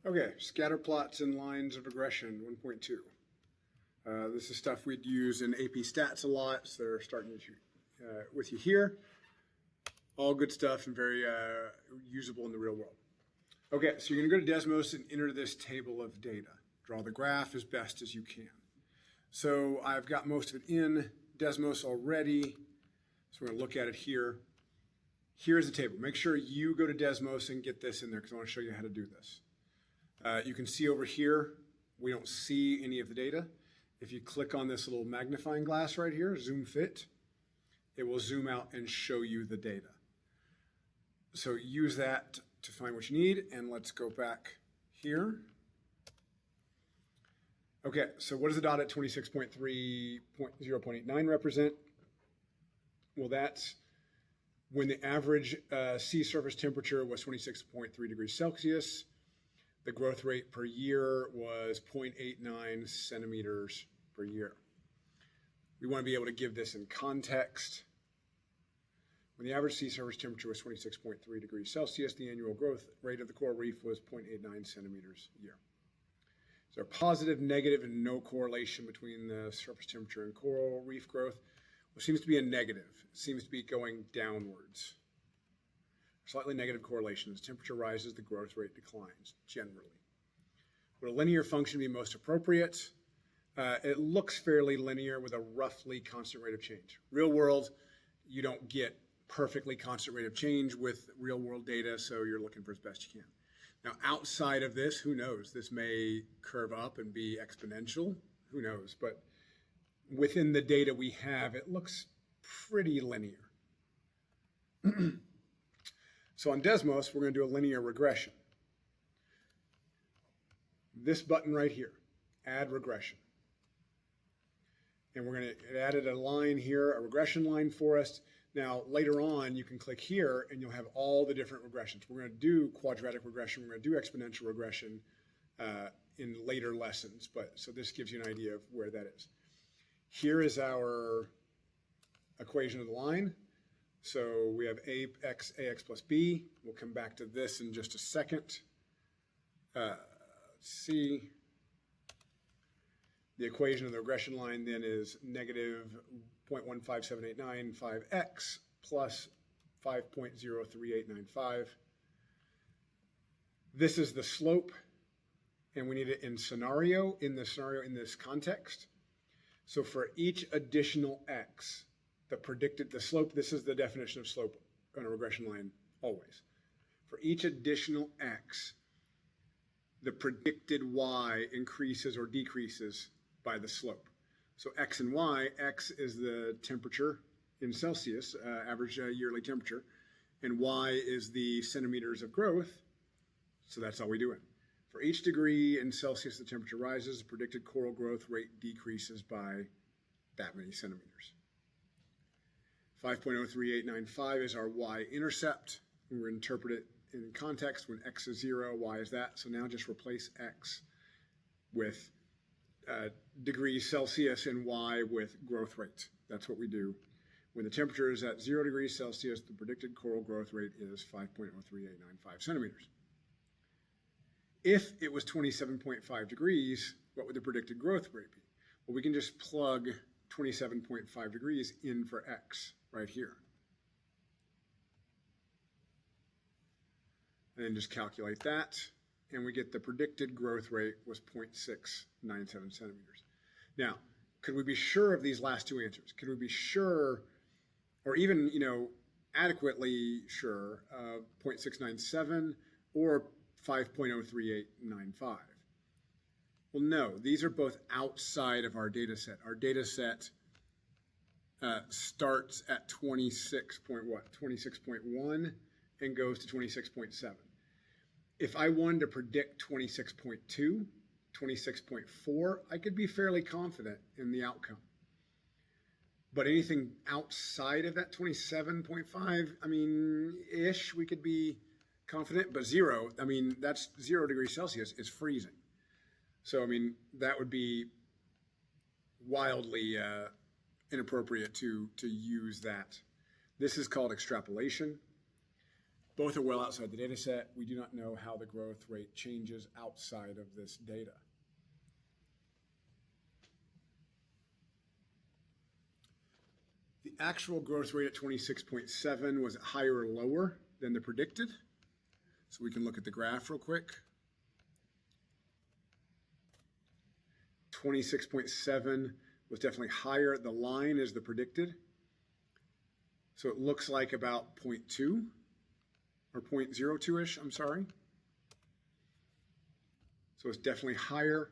Okay, scatter plots and lines of regression 1.2. This is stuff we'd use in AP Stats a lot, so they're starting with you here. All good stuff and very usable in the real world. Okay, so you're going to go to Desmos and enter this table of data. Draw the graph as best as you can. So I've got most of it in Desmos already, so we're going to look at it here. Here's the table. Make sure you go to Desmos and get this in there because I want to show you how to do this. You can see over here, we don't see any of the data. If you click on this little magnifying glass right here, zoom fit, it will zoom out and show you the data. So use that to find what you need, and let's go back here. Okay, so what does the dot at 26.3.0.89 represent? Well, that's when the average sea surface temperature was 26.3 degrees Celsius. The growth rate per year was 0.89 centimeters per year. We want to be able to give this in context. When the average sea surface temperature was 26.3 degrees Celsius, the annual growth rate of the coral reef was 0.89 centimeters a year. Is there positive, negative, and no correlation between the surface temperature and coral reef growth? Well, it seems to be a negative. It seems to be going downwards. Slightly negative correlation. As temperature rises, the growth rate declines, generally. Would a linear function be most appropriate? It looks fairly linear with a roughly constant rate of change. Real world, you don't get perfectly constant rate of change with real world data, so you're looking for as best you can. Now, outside of this, who knows? This may curve up and be exponential. Who knows? But within the data we have, it looks pretty linear. So on Desmos, we're going to do a linear regression. This button right here, add regression. And we're going to added a line here, a regression line for us. Now, later on, you can click here and you'll have all the different regressions. We're going to do quadratic regression. We're going to do exponential regression in later lessons. So this gives you an idea of where that is. Here is our equation of the line. So we have ax plus b. We'll come back to this in just a second. Let's see. The equation of the regression line then is negative 0.15789 plus 5.03895. This is the slope, and we need it in this context. So for each additional x, the slope, this is the definition of slope on a regression line always. For each additional x, the predicted y increases or decreases by the slope. So x and y, x is the temperature in Celsius, average yearly temperature, and y is the centimeters of growth, so that's all we do it. For each degree in Celsius the temperature rises, the predicted coral growth rate decreases by that many centimeters. 5.03895 is our y-intercept. We're going to interpret it in context. When x is 0, y is that. So now just replace x with degrees Celsius and y with growth rate. That's what we do. When the temperature is at 0 degrees Celsius, the predicted coral growth rate is 5.03895 centimeters. If it was 27.5 degrees, what would the predicted growth rate be? Well, we can just plug 27.5 degrees in for x right here. And then just calculate that, and we get the predicted growth rate was 0.697 centimeters. Now, could we be sure of these last two answers? Could we be sure, or even, adequately sure of 0.697 or 5.03895? Well, no, these are both outside of our data set. Our data set starts at 26.1 and goes to 26.7. If I wanted to predict 26.2, 26.4, I could be fairly confident in the outcome. But anything outside of that 27.5, ish, we could be confident. But 0, that's 0 degrees Celsius is freezing. So, that would be wildly inappropriate to use that. This is called extrapolation. Both are well outside the data set. We do not know how the growth rate changes outside of this data. The actual growth rate at 26.7, was it higher or lower than the predicted? So we can look at the graph real quick. 26.7 was definitely higher. The line is the predicted. So it looks like about 0.2 or 0.02-ish, I'm sorry. So it's definitely higher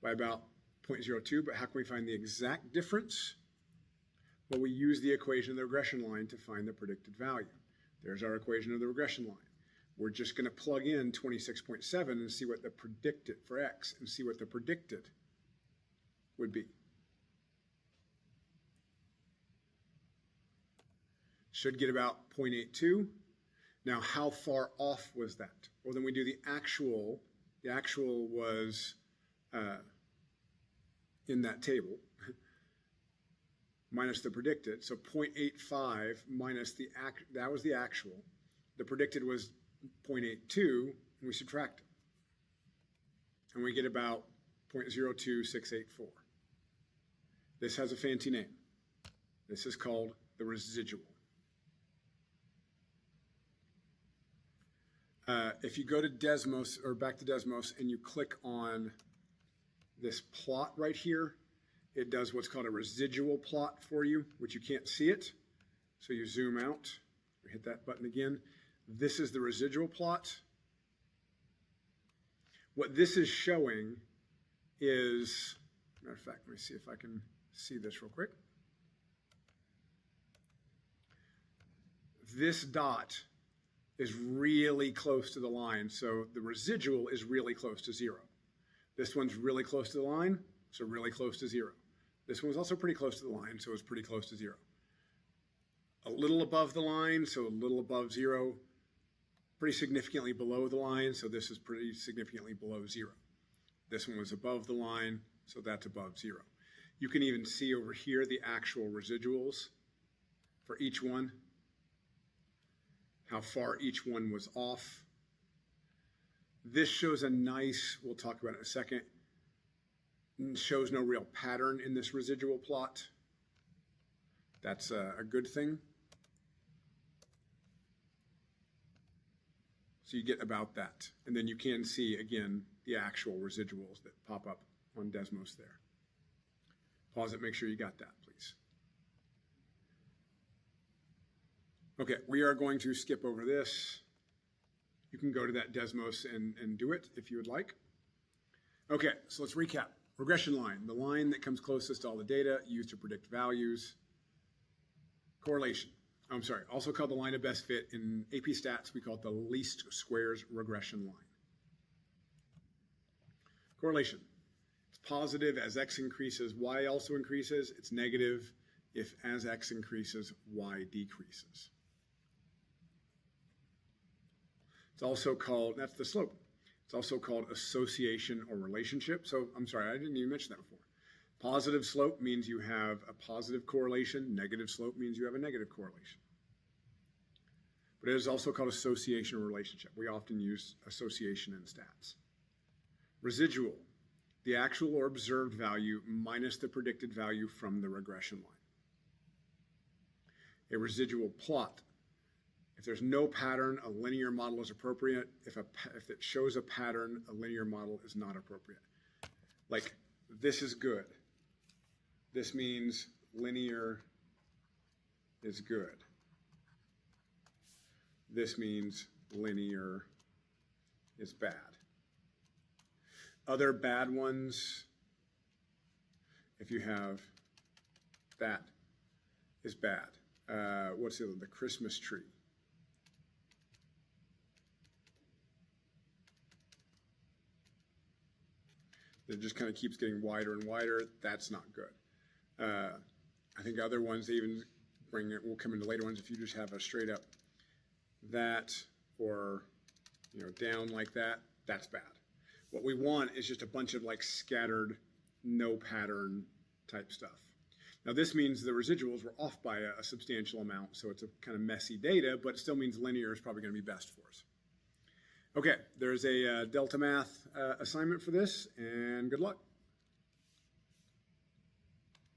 by about 0.02, but how can we find the exact difference? Well, we use the equation of the regression line to find the predicted value. There's our equation of the regression line. We're just going to plug in 26.7 and see what the predicted for x and see what the predicted would be. Should get about 0.82. Now, how far off was that? Well, then we do the actual. The actual was in that table minus the predicted. So 0.85 minus that was the actual. The predicted was 0.82, and we subtract it. And we get about 0.02684. This has a fancy name. This is called the residual. If you go to Desmos, or back to Desmos, and you click on this plot right here, it does what's called a residual plot for you, which you can't see it. So you zoom out, hit that button again. This is the residual plot. What this is showing is, matter of fact, let me see if I can see this real quick. This dot is really close to the line, so the residual is really close to 0. This one's really close to the line, so really close to 0. This one was also pretty close to the line, so it's pretty close to 0. A little above the line, so a little above 0. Pretty significantly below the line, so this is pretty significantly below 0. This one was above the line, so that's above 0. You can even see over here the actual residuals for each one, how far each one was off. This shows a nice, we'll talk about it in a second, shows no real pattern in this residual plot. That's a good thing. So you get about that. And then you can see, again, the actual residuals that pop up on Desmos there. Pause it, make sure you got that, please. Okay, we are going to skip over this. You can go to that Desmos and do it if you would like. Okay, so let's recap. Regression line, the line that comes closest to all the data used to predict values. Correlation, I'm sorry, also called the line of best fit. In AP Stats, we call it the least squares regression line. Correlation, it's positive as x increases, y also increases. It's negative if as x increases, y decreases. It's also called, that's the slope. It's also called association or relationship. So I'm sorry, I didn't even mention that before. Positive slope means you have a positive correlation. Negative slope means you have a negative correlation. But it is also called association or relationship. We often use association in stats. Residual, the actual or observed value minus the predicted value from the regression line. A residual plot. If there's no pattern, a linear model is appropriate. If it shows a pattern, a linear model is not appropriate. Like, this is good. This means linear is good. This means linear is bad. Other bad ones, if you have that is bad. What's the other? The Christmas tree. It just kind of keeps getting wider and wider. That's not good. I think other ones, they even bring it, we'll come into later ones, if you just have a straight up that or, you know, down like that, that's bad. What we want is just a bunch of like scattered, no pattern type stuff. Now this means the residuals were off by a substantial amount, so it's a kind of messy data, but it still means linear is probably going to be best for us. Okay, there's a Delta Math assignment for this, and good luck.